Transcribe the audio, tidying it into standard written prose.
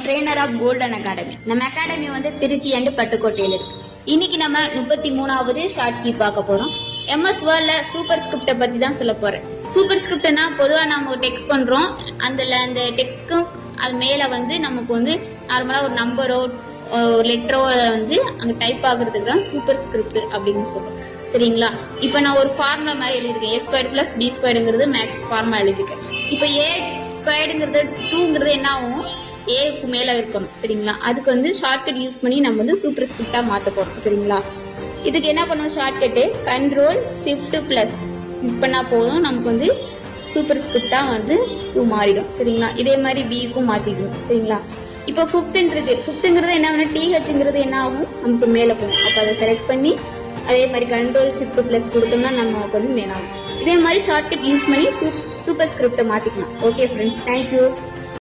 Trainer of Golden Academy. நம்ம academy வந்து Trichy and பட்டுக்கோட்டையில இருக்கு. இன்னைக்கு நம்ம 33வது ஷார்ட் கீ பார்க்க போறோம். எம்எஸ் வேர்ட்ல சூப்பர் ஸ்கிரிப்ட பத்தி தான் சொல்ல போறேன். சூப்பர் ஸ்கிரிப்ட்னா பொதுவா நம்ம டெக்ஸ்ட் பண்றோம். அந்த டெக்ஸ்ட்க்கும் அது மேல வந்து நமக்கு வந்து நார்மலா ஒரு நம்பரோ ஒரு லெட்டரோ வந்து அங்க டைப் ஆகுறதுக்கு தான் சூப்பர் ஸ்கிரிப்ட் அப்படின்னு சொல்றோம். சரிங்களா? இப்ப நான் ஒரு ஃபார்முலா மாதிரி எழுதிருக்கேன். A² + B² maths formula எழுதிருக்கேன். இப்ப A² 2 என்ன ஆகும்? ஏக்கு மேல இருக்கணும். சரிங்களா? அதுக்கு வந்து ஷார்ட்கட் யூஸ் பண்ணி நம்ம வந்து சூப்பர் ஸ்கிரிப்டா மாத்த போறோம். சரிங்களா? இதுக்கு என்ன பண்ணுவோம்? ஷார்ட்கட்டு Ctrl+Shift+ பண்ணா போதும், நமக்கு வந்து சூப்பர் ஸ்கிரிப்டா வந்து 2 மாறிடும். சரிங்களா? இதே மாதிரி பிக்கும் மாத்திக்கணும். சரிங்களா? இப்போ ஃபிஃப்த்ங்கிறது என்ன ஆகும்? TH என்ன ஆகும்? நமக்கு மேல போகும். அப்ப அதை செலக்ட் பண்ணி அதே மாதிரி Ctrl+Shift+ கொடுத்தோம்னா நமக்கு வந்து மேல ஆகும். இதே மாதிரி ஷார்ட்கட் யூஸ் பண்ணி சூப்பர் ஸ்கிரிப்டை மாத்திக்கலாம். Okay friends, thank you.